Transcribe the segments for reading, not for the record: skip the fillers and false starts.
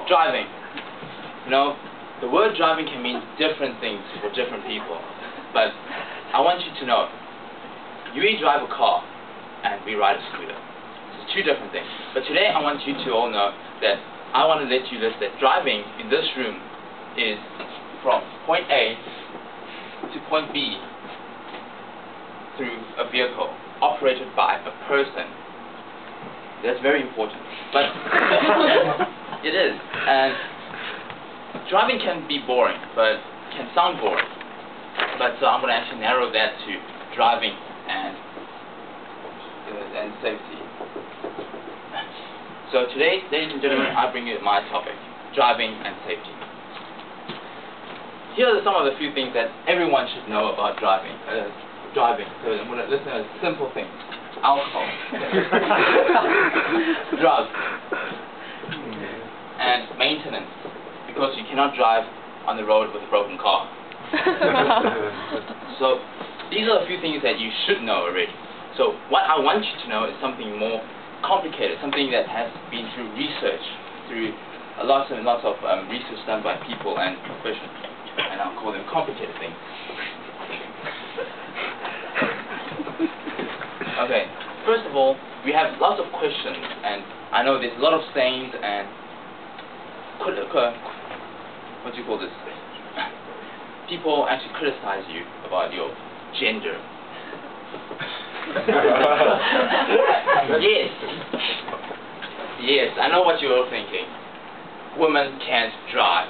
Driving. You know, the word driving can mean different things for different people. But I want you to know, we drive a car and we ride a scooter. It's two different things. But today I want you to all know that I want to let you know that driving in this room is from point A to point B through a vehicle operated by a person. That's very important. But it is. And driving can be boring, but can sound boring. But so I'm going to actually narrow that to driving and safety. So today, ladies and gentlemen, I bring you my topic, driving and safety. Here are some of the few things that everyone should know about driving. So I'm going to listen to simple things. Alcohol, drugs, and maintenance, because you cannot drive on the road with a broken car. So these are a few things that you should know already. So what I want you to know is something more complicated, something that has been through research, through lots and lots of research done by people and professionals, and I'll call them complicated things. Okay, first of all, we have lots of questions, and I know there's a lot of sayings and what do you call this? People actually criticize you about your gender. Yes, I know what you're all thinking. Women can't drive.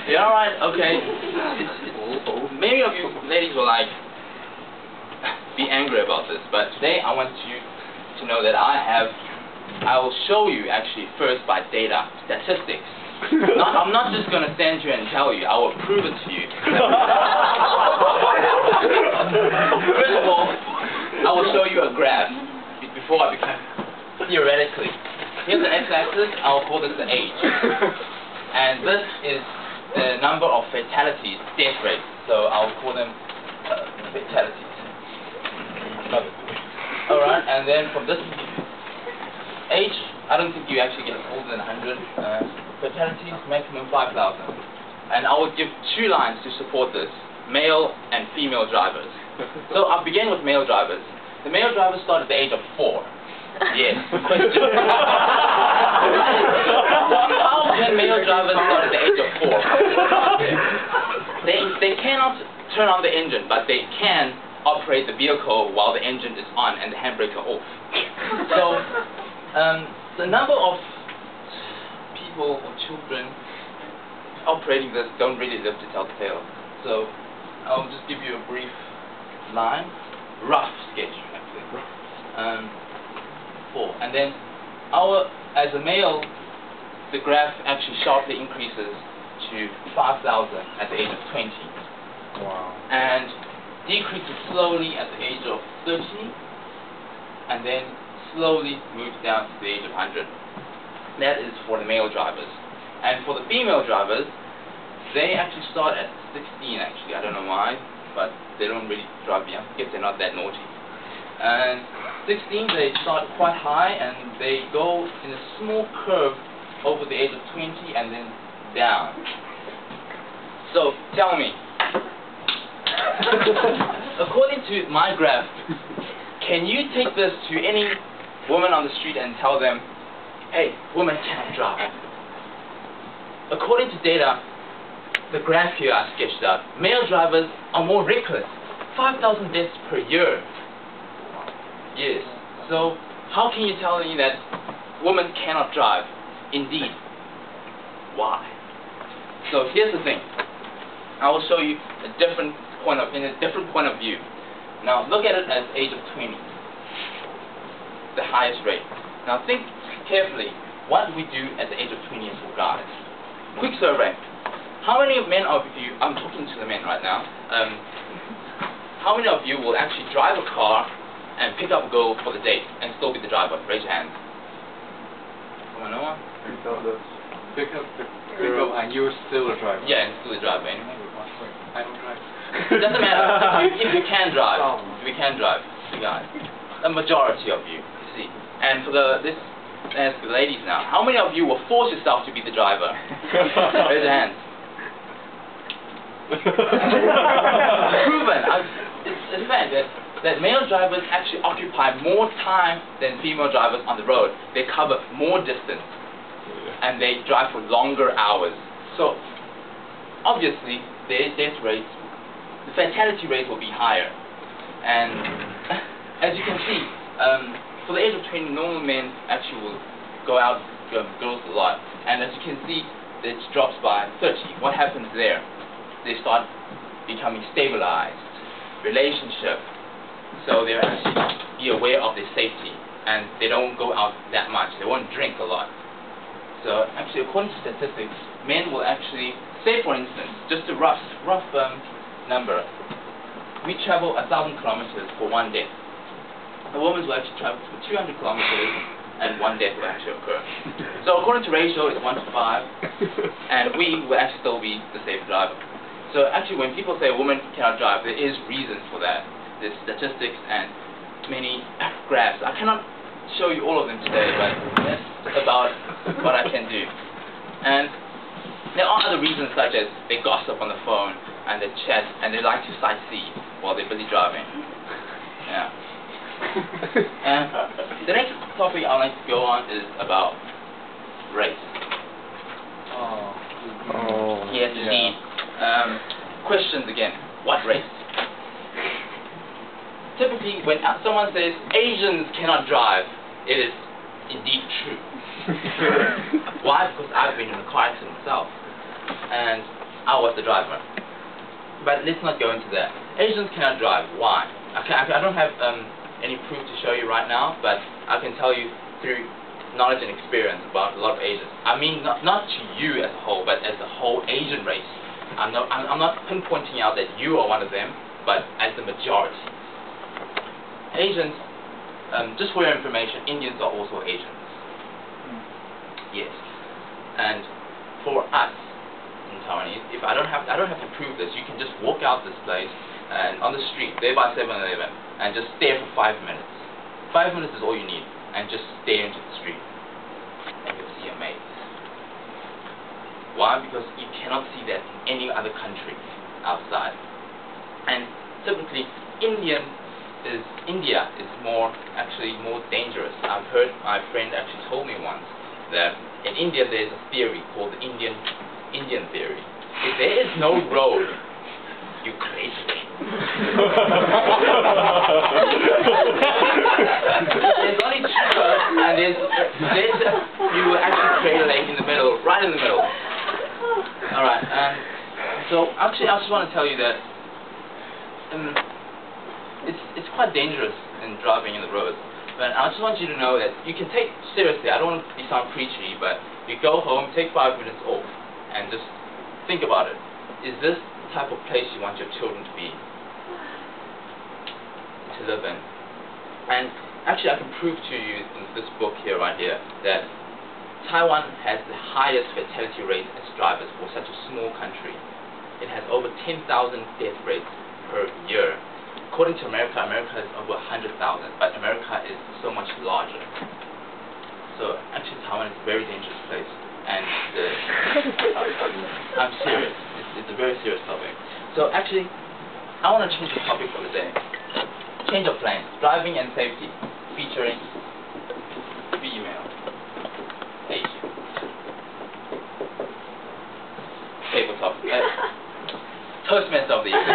Yeah, alright, okay. Many of you ladies will be angry about this, but today I want you to know that I will show you actually first by data, statistics. I'm not just going to stand here and tell you, I will prove it to you. First of all, I will show you a graph before I become theoretically. Here's the x-axis, I'll call this the age. And this is the number of fatalities, death rates. So I'll call them fatalities. Alright, and then from this age, I don't think you actually get older than 100. Fatalities, maximum 5,000. And I will give two lines to support this, male and female drivers. So I'll begin with male drivers. The male drivers start at the age of 4. Yes, question. How can male drivers start at the age of 4? They cannot turn on the engine, but they can operate the vehicle while the engine is on and the handbrakes are off. So, the number of people or children operating this don't really live to tell the tale. So, I'll just give you a brief line, rough sketch actually. 4. And then as a male, the graph actually sharply increases to 5,000 at the age of 20. Wow. And decreases slowly at the age of 30, and then slowly moves down to the age of 100. That is for the male drivers. And for the female drivers, they actually start at 16 actually. I don't know why, but they don't really drive young. I guess they're not that naughty. And 16, they start quite high, and they go in a small curve over the age of 20 and then down. So, tell me, according to my graph, can you take this to any woman on the street and tell them, hey, women cannot drive? According to data, the graph here I sketched out, male drivers are more reckless, 5,000 deaths per year. Yes. So, how can you tell me that women cannot drive? Indeed. Why? So, here's the thing. I will show you in a different point of view. Now, look at it as age of 20. The highest rate. Now, think carefully. What do we do at the age of 20 for guys? Quick survey. How many men of you, I'm talking to the men right now, how many of you will actually drive a car and pick up a girl for the date and still be the driver? Raise your hand. Come on, no one? Pick up And you're still a driver? Yeah, and still driving. I don't drive. It doesn't matter if you can drive. If you can drive, you guys. A majority of you see. And for the ladies now, how many of you will force yourself to be the driver? Raise your hands. Proven. It's a fact that male drivers actually occupy more time than female drivers on the road. They cover more distance, and they drive for longer hours. So, obviously, their death rates, the fatality rate will be higher. And as you can see, for the age of 20, normal men actually will go out girls a lot. And as you can see, it drops by 30. What happens there? They start becoming stabilized, relationship. So they're actually be aware of their safety, and they don't go out that much. They won't drink a lot. So actually, according to statistics, men will actually, say for instance, just a rough number, we travel 1,000 kilometers for one death. A woman will actually travel for 200 kilometers, and one death will actually occur. So according to ratio, it's 1 to 5, and we will actually still be the safe driver. So actually, when people say a woman cannot drive, there is reasons for that. There's statistics and many graphs. I cannot show you all of them today, but that's about what I can do. And there are other reasons, such as they gossip on the phone, and they chat, and they like to sightsee while they're busy driving. Yeah. And the next topic I'd like to go on is about race. Yes, indeed. Questions again. What race? Typically, when someone says Asians cannot drive, it is indeed true. Why? Because I've been in a car accident myself, and I was the driver. But let's not go into that. Asians cannot drive. Why? I don't have any proof to show you right now, but I can tell you through knowledge and experience about a lot of Asians. I mean, not to you as a whole, but as the whole Asian race. I'm not pinpointing out that you are one of them, but as the majority. Asians, just for your information, Indians are also Asians. Yes. And for us in Taiwanese, if I don't have to prove this, you can just walk out this place and on the street, there by 7-Eleven, and just stare for 5 minutes. 5 minutes is all you need, and just stare into the street, and you'll see a maze. Why? Because you cannot see that in any other country outside. And typically, India is actually more dangerous. I've heard my friend actually told me once that in India there's a theory called the Indian theory. If there is no road, you create a lane. There's only two roads, and you will actually create a lane in the middle, right in the middle. Alright, so actually I just want to tell you that it's quite dangerous in driving in the roads, but I just want you to know that you can take seriously. I don't want to sound preachy, but you go home, take 5 minutes off, and just think about it. Is this the type of place you want your children to live in? And actually I can prove to you in this book here, right here, that Taiwan has the highest fatality rate as drivers for such a small country. It has over 10,000 death rates per year. According to America, America is over 100,000, but America is so much larger. So actually Taiwan is a very dangerous place, and I'm serious. It's a very serious topic. So actually, I want to change the topic for the day. Change of plans, driving and safety, featuring female Asian. Tabletop. Toastmaster of the year.